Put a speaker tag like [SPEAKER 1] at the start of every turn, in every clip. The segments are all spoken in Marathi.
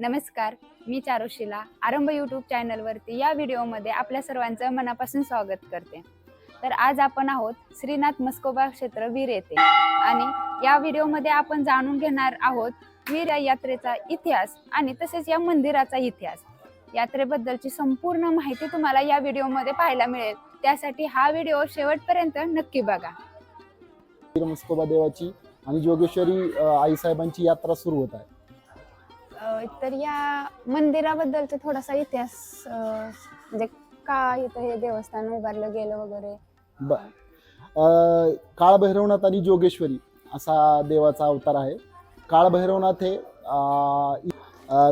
[SPEAKER 1] नमस्कार, मी चारुशिला आरंभ यूट्यूब चॅनलवरती या व्हिडिओमध्ये आपल्या सर्वांचं मनापासून स्वागत करते। तर आज आपण आहोत श्रीनाथ मस्कोबा क्षेत्र वीर येथे आणि या व्हिडिओमध्ये आपण जाणून घेणार आहोत वीर यात्रेचा इतिहास आणि तसेच या मंदिराचा इतिहास। यात्रेबद्दलची संपूर्ण माहिती तुम्हाला या व्हिडिओमध्ये पाहायला मिळेल, त्यासाठी हा व्हिडिओ शेवटपर्यंत नक्की बघा।
[SPEAKER 2] मस्कोबा देवाची आणि जोगेश्वरी आईसाहेबांची यात्रा सुरू होत आहे।
[SPEAKER 1] तर या मंदिराबद्दलचा थोडासा इतिहास म्हणजे का इथं हे देवस्थान उभारलं गेलं वगैरे।
[SPEAKER 2] काळ भैरवनाथ आणि जोगेश्वरी असा देवाचा अवतार आहे। काळ भैरवनाथ हे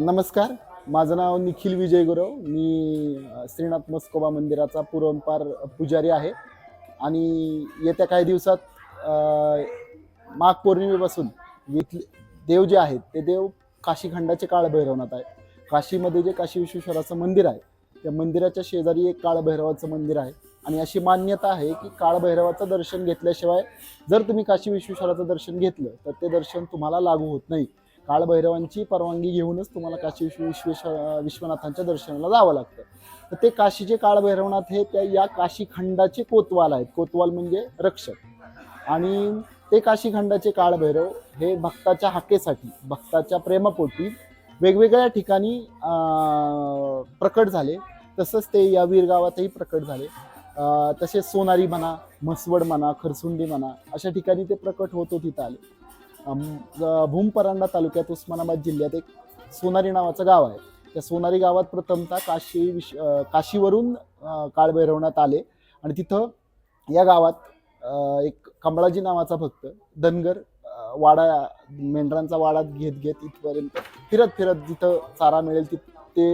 [SPEAKER 2] नमस्कार, माझं नाव निखिल विजय गुरव, मी श्रीनाथ मस्कोबा मंदिराचा पूर्वंपार पुजारी आहे आणि येत्या काही दिवसात माघ पौर्णिमेपासून देव जे आहेत ते देव काशीखंडाचे काळ भैरवनाथ आहे। काशीमध्ये जे काशी विश्वेश्वराचं मंदिर आहे त्या मंदिराच्या शेजारी एक काळ भैरवाचं मंदिर आहे आणि अशी मान्यता आहे की काळ भैरवाचं दर्शन घेतल्याशिवाय जर तुम्ही काशी विश्वेश्वराचं दर्शन घेतलं तर ते दर्शन तुम्हाला लागू होत नाही। काळ भैरवांची परवानगी घेऊनच तुम्हाला काशी विश्वनाथांच्या दर्शनाला जावं लागतं। तर ते काशीचे काळ भैरवनाथ हे त्या या काशीखंडाचे कोतवाल आहेत। कोतवाल म्हणजे रक्षक आणि ते काशीखंडाचे काळ भैरव हे भक्ताच्या हाकेसाठी, भक्ताच्या प्रेमापोटी वेगवेगळ्या ठिकाणी प्रकट झाले। तसंच ते या वीर गावातही प्रकट झाले। तसेच सोनारी म्हणा, म्हसवड म्हणा, खरसुंडी म्हणा अशा ठिकाणी ते प्रकट होत तिथं आले। भूमपरांडा तालुक्यात उस्मानाबाद जिल्ह्यात एक सोनारी नावाचं गाव आहे। त्या सोनारी गावात प्रथमतः काशीवरून काळ भैरवनाथ आले आणि तिथं या गावात एक कमळाजी नावाचा भक्त धनगर वाडा, मेंढरांचा वाडा घेत इथपर्यंत फिरत जिथं चारा मिळेल ते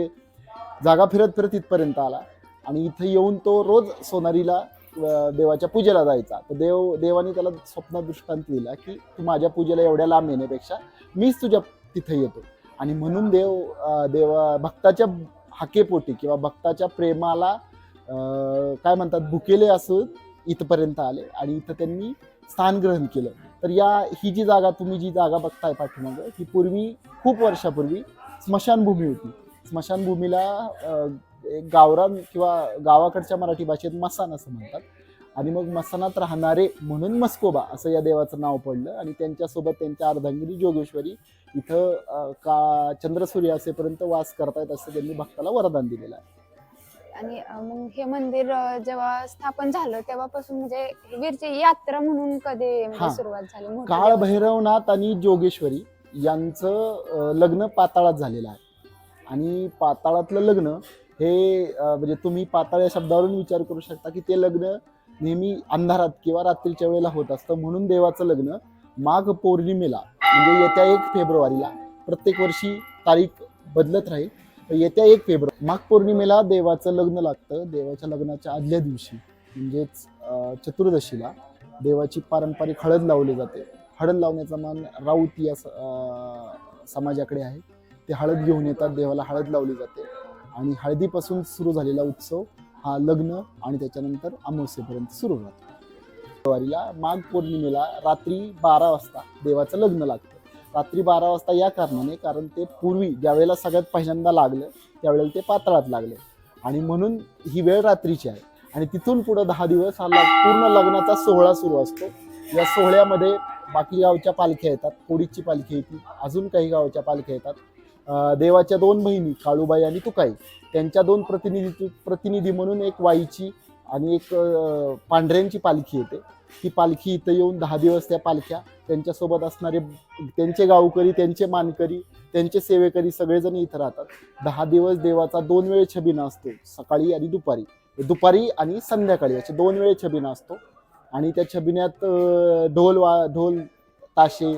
[SPEAKER 2] जागा फिरत इथपर्यंत आला आणि इथं येऊन तो रोज सोनारीला देवाच्या पूजेला जायचा। तर देवाने त्याला स्वप्न दृष्टांत दिला की तू माझ्या पूजेला एवढ्या लांब येण्यापेक्षा मीच तुझ्या तिथं येतो आणि म्हणून देवा भक्ताच्या हाकेपोटी किंवा भक्ताच्या प्रेमाला काय म्हणतात भुकेले असून इथपर्यंत आले आणि इथं त्यांनी स्थान ग्रहण केलं। तर ही जी जागा तुम्ही जी जागा बघताय पाठीमागं ही पूर्वी खूप वर्षापूर्वी स्मशानभूमी होती। स्मशानभूमीला गावरान किंवा गावाकडच्या मराठी भाषेत मसान असं म्हणतात आणि मग मसानात राहणारे म्हणून मस्कोबा असं या देवाचं नाव पडलं आणि त्यांच्यासोबत त्यांच्या अर्धांगिनी जोगेश्वरी इथं चंद्रसूर्य असेपर्यंत वास करतायत असं त्यांनी भक्ताला वरदान दिलेलं आहे।
[SPEAKER 1] आणि मग हे मंदिर जेव्हा स्थापन झालं तेव्हापासून म्हणजे वीरची यात्रा म्हणून कधी म्हणजे सुरुवात झाली?
[SPEAKER 2] काळ भैरवनाथ आणि जोगेश्वरी यांचं लग्न पाताळात झालेलं आहे आणि पाताळातलं लग्न हे म्हणजे तुम्ही पाताळ या शब्दावरून विचार करू शकता की ते लग्न नेहमी अंधारात किंवा रात्रीच्या वेळेला होत असतं। म्हणून देवाचं लग्न माघ पौर्णिमेला म्हणजे येत्या 1 फेब्रुवारीला, प्रत्येक वर्षी तारीख बदलत राहील, येत्या 1 फेब्रुवारी माघ पौर्णिमेला देवाचं लग्न लागतं। देवाच्या लग्नाच्या आदल्या दिवशी म्हणजेच चतुर्दशीला देवाची पारंपरिक हळद लावली जाते। हळद लावण्याचा मान राऊत या समाजाकडे आहे। ते हळद घेऊन येतात, देवाला हळद लावली जाते आणि हळदीपासून सुरू झालेला उत्सव हा लग्न आणि त्याच्यानंतर अमावस्येपर्यंत सुरू होतो। फेब्रुवारीला माघ पौर्णिमेला रात्री 12 वाजता देवाचं लग्न लागतं। रात्री 12 वाजता या कारणाने कारण ते पूर्वी ज्यावेळेला सगळ्यात पहिल्यांदा लागलं त्यावेळेला ते पाताळात लागलं आणि म्हणून ही वेळ रात्रीची आहे आणि तिथून पुढे 10 दिवस हा पूर्ण लग्नाचा सोहळा सुरू असतो। या सोहळ्यामध्ये बाकी गावच्या पालख्या येतात, कोडीची पालखी येते, अजून काही गावच्या पालख्या येतात। देवाच्या 2 बहिणी काळूबाई आणि तुकाई त्यांच्या 2 प्रतिनिधी म्हणून एक वाईची आणि एक पांढऱ्यांची पालखी येते। ही पालखी इथं येऊन 10 दिवस त्या पालख्या त्यांच्यासोबत असणारे त्यांचे गावकरी, त्यांचे मानकरी, त्यांचे सेवेकरी सगळेजण इथं राहतात। 10 दिवस देवाचा 2 वेळ छबिना असतो, सकाळी आणि दुपारी आणि संध्याकाळी असे 2 वेळ छबिना असतो आणि त्या छबिन्यात ढोल ताशे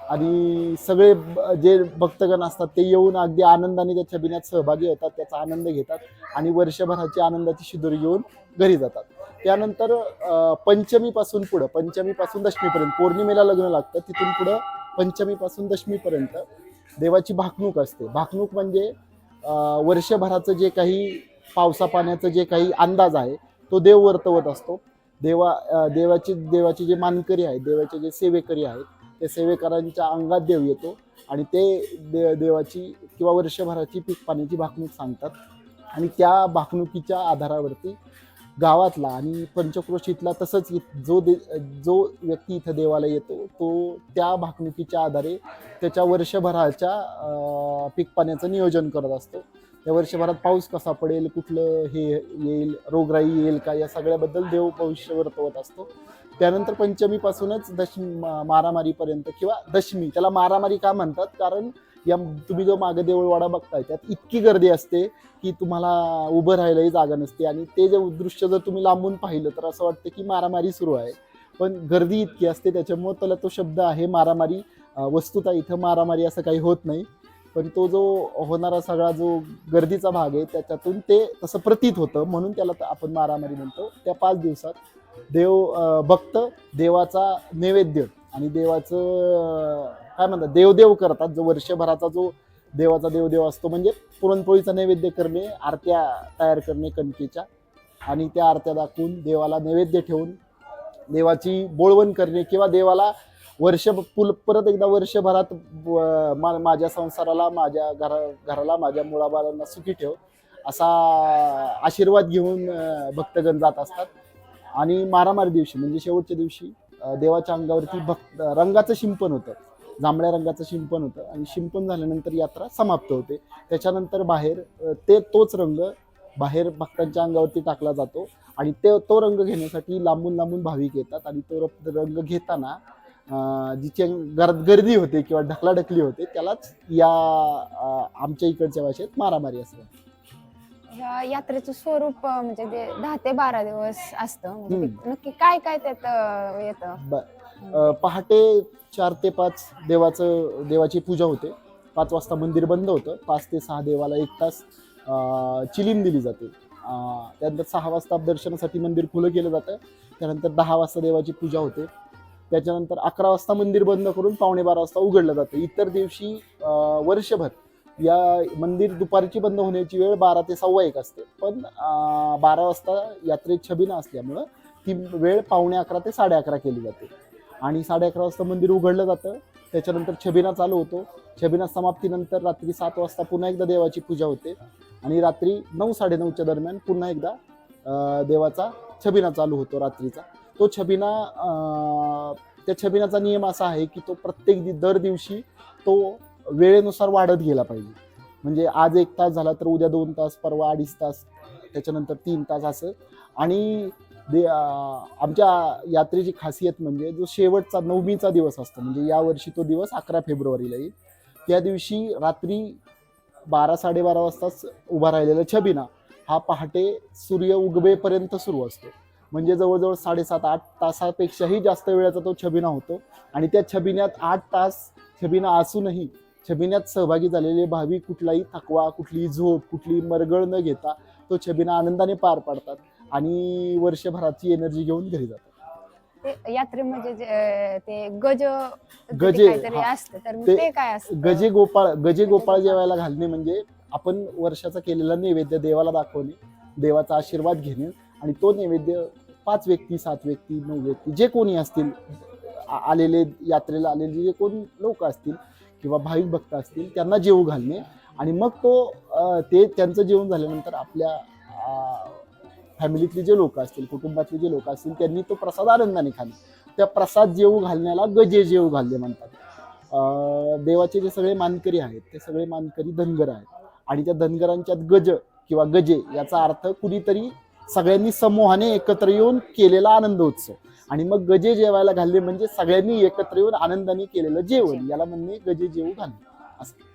[SPEAKER 2] आणि सगळे जे भक्तगण असतात ते येऊन अगदी आनंदाने त्या छबिन्यात सहभागी होतात, त्याचा आनंद घेतात आणि वर्षभराची आनंदाची शिदोरी घेऊन घरी जातात। त्यानंतर पंचमीपासून दशमीपर्यंत, पौर्णिमेला लग्न लागतं, तिथून पुढं पंचमीपासून दशमीपर्यंत देवाची भाकणूक असते। भाकणूक म्हणजे वर्षभराचं जे काही पावसा पाण्याचं जे काही अंदाज आहे तो देव वर्तवत असतो। देवाचे जे मानकरी आहेत, देवाचे जे सेवेकरी आहेत त्या सेवेकरांच्या अंगात देव येतो आणि ते देवाची किंवा वर्षभराची पीक पाण्याची भाकणूक सांगतात आणि त्या भाकणुकीच्या आधारावरती गावातला आणि पंचक्रोशीतला तसंच जो व्यक्ती इथं देवाला येतो तो त्या भाकणुकीच्या आधारे त्याच्या वर्षभराच्या पीक पाण्याचं नियोजन करत असतो. त्या वर्षभरात पाऊस कसा पडेल, कुठलं हे येईल, रोगराई येईल का, या सगळ्याबद्दल देव भविष्य वर्तवत असतो. त्यानंतर पंचमीपासूनच दशमी मारामारीपर्यंत किंवा दशमी, त्याला मारामारी का म्हणतात कारण या तुम्ही जो मागे देऊळवाडा बघताय त्यात इतकी गर्दी असते की तुम्हाला उभं राहायलाही जागा नसते आणि ते जे दृश्य जर तुम्ही लांबून पाहिलं तर असं वाटतं की मारामारी सुरू आहे, पण गर्दी इतकी असते त्याच्यामुळे त्याला तो शब्द आहे मारामारी. वस्तुतः इथं मारामारी असं काही होत नाही, पण तो जो होणारा सगळा जो गर्दीचा भाग आहे त्याच्यातून ते तसं प्रतीत होतं म्हणून त्याला आपण मारामारी म्हणतो. त्या 5 दिवसात भक्त देवाचा नैवेद्य आणि देवाचं काय म्हणतात देवदेव करतात. जो वर्षभराचा जो देवाचा देवदेव असतो म्हणजे पुरणपोळीचा नैवेद्य करणे, आरत्या तयार करणे कणकेच्या आणि त्या आरत्या दाखवून देवाला नैवेद्य ठेवून देवाची बोळवण करणे किंवा देवाला परत एकदा वर्षभरात माझ्या संसाराला, माझ्या घराला, माझ्या मुलाबाळांना सुखी ठेव असा आशीर्वाद घेऊन भक्तगण जात असतात. आणि मारामारी दिवशी म्हणजे शेवटच्या दिवशी देवाच्या अंगावरती रंगाचं शिंपण होतं, जांभळ्या रंगाचं शिंपण होतं आणि शिंपण झाल्यानंतर यात्रा समाप्त होते. त्याच्यानंतर बाहेर तोच रंग बाहेर भक्तांच्या अंगावरती टाकला जातो आणि तो रंग घेण्यासाठी लांबून लांबून भाविक येतात आणि तो रंग घेताना जिची गर्दी होते किंवा ढकलाढकली होते त्यालाच या आमच्या इकडच्या भाषेत मारामारी असते.
[SPEAKER 1] ह्या यात्रेचं स्वरूप म्हणजे ते 10 ते 12 दिवस असतं, म्हणजे नक्की काय काय त्यात येतं?
[SPEAKER 2] पहाटे 4 ते 5 देवाची पूजा होते. 5 वाजता मंदिर बंद होतं. 5 ते 6 देवाला 1 तास चिलीम दिली जाते. त्यानंतर 6 वाजता दर्शनासाठी मंदिर खुलं केलं जातं. त्यानंतर 10 वाजता देवाची पूजा होते. त्याच्यानंतर 11 वाजता मंदिर बंद करून 11:45 वाजता उघडलं जातं. इतर दिवशी वर्षभर या मंदिर दुपारची बंद होण्याची वेळ 12 ते 1:15 असते, पण 12 वाजता यात्रेत छबिना असल्यामुळं ती वेळ 11:15 ते 11:30 केली जाते आणि 11:30 वाजता मंदिर उघडलं जातं. त्याच्यानंतर छबिना चालू होतो. छबिना समाप्तीनंतर रात्री 7 वाजता पुन्हा एकदा देवाची पूजा होते आणि रात्री 9-9:30च्या दरम्यान पुन्हा एकदा देवाचा छबिना चालू होतो रात्रीचा. तो छबिना त्या छबिनाचा नियम असा आहे की तो दर दिवशी तो वेळेनुसार वाढत गेला पाहिजे. म्हणजे आज 1 तास झाला तर उद्या 2 तास, परवा 2.5 तास, त्याच्यानंतर 3 तास असं. आणि आमच्या यात्रेची खासियत म्हणजे जो शेवटचा 9मीचा दिवस असतो, म्हणजे यावर्षी तो दिवस 11 फेब्रुवारीला येईल. त्या दिवशी रात्री 12-12:30 वाजताच उभा राहिलेला छबिना हा पहाटे सूर्य उगवेपर्यंत सुरू असतो. म्हणजे जवळजवळ 7.5-8 तासापेक्षाही जास्त वेळाचा तो छबिना होतो आणि त्या छबिन्यात 8 तास छबिना असूनही छबिन्यात सहभागी झालेले भाविक कुठलाही थकवा, कुठलीही झोप, कुठलीही मरगळ न घेता तो छबिना आनंदाने पार पाडतात आणि वर्षभराची एनर्जी घेऊन घरी जातात.
[SPEAKER 1] ते यात्रेमध्ये ते गजे काहीतरी असतं, तर मग
[SPEAKER 2] ते
[SPEAKER 1] ते काय असतं?
[SPEAKER 2] गजे गोपाळ जेवायला घालणे म्हणजे आपण वर्षाचा केलेला नैवेद्य देवाला दाखवणे, देवाचा आशीर्वाद घेणे आणि तो नैवेद्य 5 व्यक्ती, 7 व्यक्ती, 9 व्यक्ती जे कोणी असतील आलेले, यात्रेला आलेले जे कोणी लोक असतील किंवा भाविक भक्त असतील त्यांना जेवू घालणे आणि मग ते त्यांचं जेवण झाल्यानंतर आपल्या फॅमिलीतले जे लोक असतील, कुटुंबातले जे लोक असतील त्यांनी तो प्रसाद आनंदाने खाणे. त्या प्रसाद जेवू घालण्याला गजे जेवू घालणे म्हणतात. देवाचे जे सगळे मानकरी आहेत ते सगळे मानकरी धनगर आहेत आणि त्या धनगरांच्यात गज किंवा गजे याचा अर्थ कुणीतरी सगळ्यांनी समूहाने एकत्र येऊन केलेला आनंद उत्सव आणि मग गजे जेवायला घालणे म्हणजे सगळ्यांनी एकत्र येऊन आनंदाने केलेलं जेवण, याला म्हणणे गजे जेवू घालणे असं.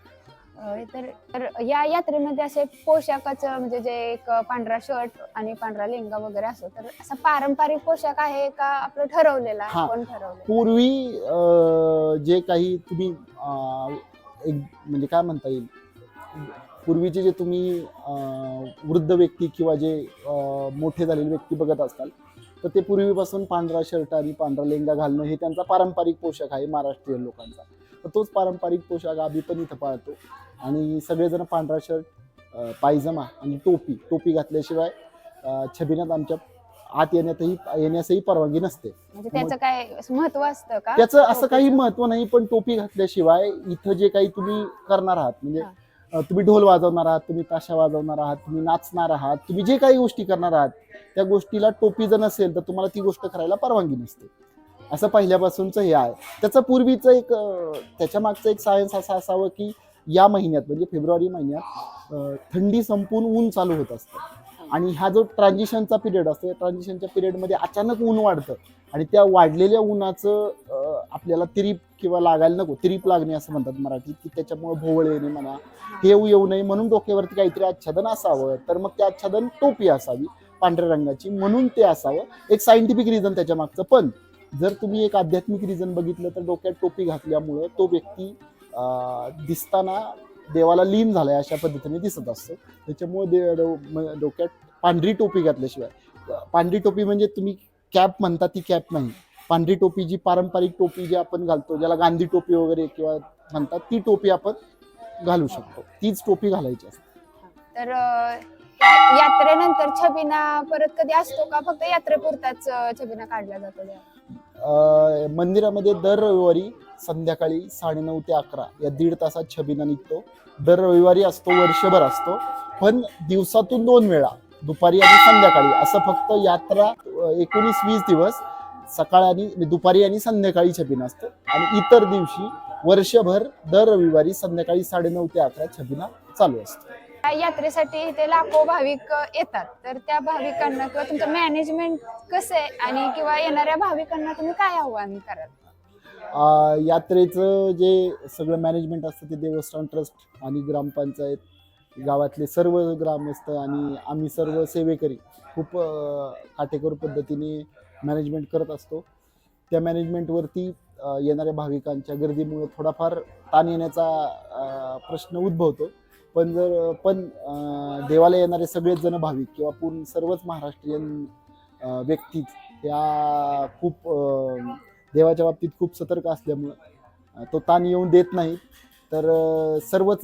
[SPEAKER 1] तर या यात्रेमध्ये असे पोशाखाचं म्हणजे जे एक पांढरा शर्ट आणि पांढरा लेंगा वगैरे असतो, तर असा पारंपरिक पोशाख आहे का आपलं ठरवलेला? कोण ठरवलेला?
[SPEAKER 2] पूर्वी जे काही तुम्ही म्हणजे काय म्हणता येईल, पूर्वीचे जे तुम्ही वृद्ध व्यक्ती किंवा जे मोठे झालेले व्यक्ती बघत असताल तर ते पूर्वीपासून पांढरा शर्ट आणि पांढरा लेंगा घालणं हे त्यांचा पारंपरिक पोशाख आहे महाराष्ट्रीयन लोकांचा. तर तोच पारंपरिक पोशाख आम्ही पण इथं पाळतो आणि सगळेजण पांढरा शर्ट, पायजमा आणि टोपी घातल्याशिवाय छबिन्यात आमच्या आत येण्यासही परवानगी नसते.
[SPEAKER 1] म्हणजे त्याचं काय महत्व असतं का?
[SPEAKER 2] त्याचं असं काही महत्व नाही, पण टोपी घातल्याशिवाय इथं जे काही तुम्ही करणार आहात म्हणजे तुम्ही ढोल वाजवणार आहात, तुम्ही ताशा वाजवणार आहात, तुम्ही नाचणार आहात, तुम्ही जे काही गोष्टी करणार आहात त्या गोष्टीला टोपी जर नसेल तर तुम्हाला ती गोष्ट करायला परवानगी नसते. असं पहिल्यापासूनच हे आहे. त्याचं पूर्वीचं एक त्याच्या मागचं एक सायन्स असं असावं की या महिन्यात म्हणजे फेब्रुवारी महिन्यात थंडी संपून ऊन चालू होत असतं आणि हा जो ट्रान्झिशनचा पिरियड असतो, या ट्रान्झिशनच्या पिरियडमध्ये अचानक ऊन वाढतं आणि त्या वाढलेल्या उन्हाचं आपल्याला तिरीप किंवा लागायला नको, तिरीप लागणे असं म्हणतात मराठीत, की त्याच्यामुळे भोवळ येणे म्हणा, हे येऊ नये म्हणून डोक्यावरती काहीतरी आच्छादन असावं. तर मग ते आच्छादन टोपी असावी पांढऱ्या रंगाची, म्हणून ते असावं. एक सायंटिफिक रिझन त्याच्या मागचं. पण जर तुम्ही एक आध्यात्मिक रिझन बघितलं तर डोक्यात टोपी घातल्यामुळं तो व्यक्ती दिसताना देवाला लीन झालाय अशा पद्धतीने दिसत असतो. त्याच्यामुळे डोक्यात पांढरी टोपी घातल्याशिवाय, पांढरी टोपी म्हणजे तुम्ही कॅप म्हणता ती कॅप नाही, पांढरी टोपी जी पारंपरिक टोपी जी आपण घालतो, ज्याला गांधी टोपी वगैरे किंवा म्हणतात, ती टोपी आपण घालू शकतो. तीच टोपी घालायची असते.
[SPEAKER 1] तर यात्रेनंतर छबिना परत कधी असतो का, फक्त यात्रेपुरताच छबिना काढला जातो?
[SPEAKER 2] मंदिरामध्ये दर रविवारी संध्याकाळी 9:30 ते 11 या 1.5 तासात छबिना निघतो. दर रविवारी असतो, वर्षभर असतो. पण दिवसातून 2 वेळा, दुपारी आणि संध्याकाळी, असं फक्त यात्रा 19-20 दिवस सकाळ आणि दुपारी आणि संध्याकाळी छबिना असतो. आणि इतर दिवशी वर्षभर दर रविवारी संध्याकाळी 9:30 ते 11 छबिना चालू असतो.
[SPEAKER 1] यात्रेसाठी इथे लाखो भाविक येतात, तर त्या भाविकांना किंवा तुमचं मॅनेजमेंट कसं आहे आणि किंवा येणाऱ्या भाविकांना तुम्ही काय आव्हान कराल?
[SPEAKER 2] यात्रेचं जे सगळं मॅनेजमेंट असतं ते देवस्थान ट्रस्ट आणि ग्रामपंचायत, गावातले सर्व ग्रामस्थ आणि आम्ही सर्व सेवेकरी खूप काटेकोर पद्धतीने मॅनेजमेंट करत असतो. त्या मॅनेजमेंटवरती येणाऱ्या भाविकांच्या गर्दीमुळे थोडाफार ताण येण्याचा प्रश्न उद्भवतो. पण देवाला येणारे सगळेच जण भाविक किंवा पूर्ण सर्वच महाराष्ट्रीयन व्यक्ती त्या खूप देवाच्या बाबतीत खूप सतर्क असल्यामुळं तो ताण येऊन देत नाहीत. तर सर्वच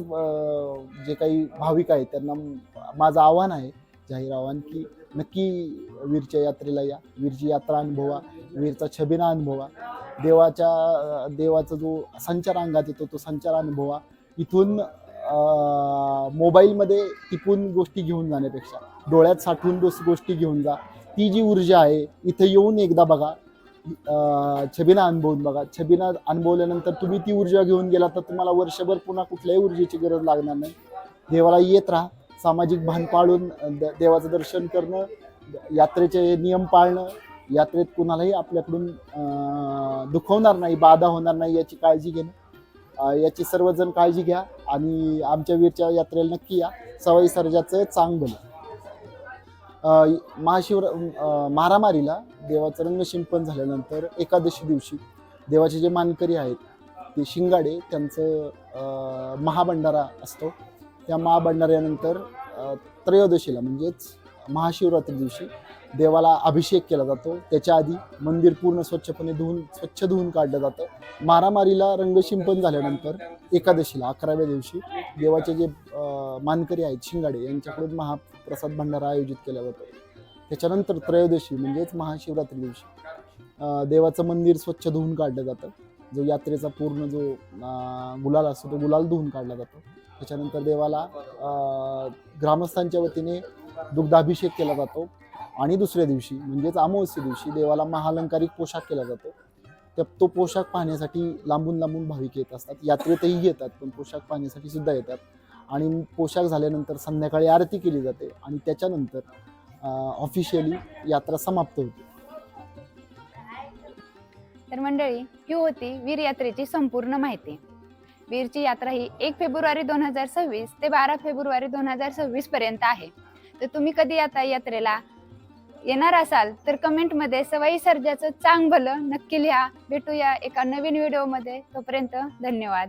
[SPEAKER 2] जे काही भाविक आहेत त्यांना माझं आव्हान आहे, जाहीर आव्हान, की नक्की वीरच्या यात्रेला या, वीरची यात्रा अनुभवा, वीरचा छबिना अनुभवा, देवाचा जो संचार अंगात येतो तो संचार अनुभवा. इथून मोबाईलमध्ये टिपून गोष्टी घेऊन जाण्यापेक्षा डोळ्यात साठवून गोष्टी घेऊन जा. ती जी ऊर्जा आहे इथं येऊन एकदा बघा, छबिना अनुभवून बघा. छबिना अनुभवल्यानंतर तुम्ही ती ऊर्जा घेऊन गेला तर तुम्हाला वर्षभर पुन्हा कुठल्याही ऊर्जेची गरज लागणार नाही. देवाला येत राहा, सामाजिक भान पाळून देवाचं दर्शन करणं, यात्रेचे नियम पाळणं, यात्रेत कुणालाही आपल्याकडून दुखवणार नाही, बाधा होणार नाही याची काळजी घेणं, याची सर्वजण काळजी घ्या. आणि आमच्या वीरच्या यात्रेला नक्की या. सवाई सर्जाचं चांग भलं. मारामारीला देवाचं रंगशिंपन झाल्यानंतर एकादशी दिवशी देवाचे जे मानकरी आहेत ते शिंगाडे, त्यांचं महाभंडारा असतो. त्या महाभंडाऱ्यानंतर त्रयोदशीला म्हणजेच महाशिवरात्री दिवशी देवाला अभिषेक केला जातो. त्याच्या आधी मंदिर पूर्ण स्वच्छ धुवून काढलं जातं. मारामारीला रंगशिंपन झाल्यानंतर एकादशीला 11व्या दिवशी देवाचे जे मानकरी आहेत शिंगाडे यांच्याकडून महाप्रसाद भंडारा आयोजित केला जातो. त्याच्यानंतर त्रयोदशी म्हणजेच महाशिवरात्री दिवशी देवाचं मंदिर स्वच्छ धुवून काढलं जातं. जो यात्रेचा पूर्ण जो गुलाल असतो तो गुलाल धुवून काढला जातो. त्याच्यानंतर देवाला ग्रामस्थांच्या वतीने दुग्धाभिषेक केला जातो. आणि दुसऱ्या दिवशी म्हणजेच अमावस्ये दिवशी देवाला महाअलंकारिक पोशाख केला जातो. तो पोशाख पाहण्यासाठी लांबून भाविक येत असतात. यात्रेतही येतात, पण पोशाख पाहण्यासाठी सुद्धा येतात. आणि पोशाख झाल्यानंतर संध्याकाळी आरती केली जाते आणि त्याच्यानंतर ऑफिशियली यात्रा समाप्त होते.
[SPEAKER 1] तर मंडळी, ही होती वीर यात्रेची संपूर्ण माहिती. वीरची यात्रा ही 1 फेब्रुवारी 2026 ते 12 फेब्रुवारी 2026 पर्यंत आहे. तर तुम्ही कधी यात्रेला येणार असाल तर कमेंटमध्ये सवाई सर्जाचं चांग भलं नक्की लिहा. भेटूया एका नवीन व्हिडिओमध्ये. तोपर्यंत धन्यवाद.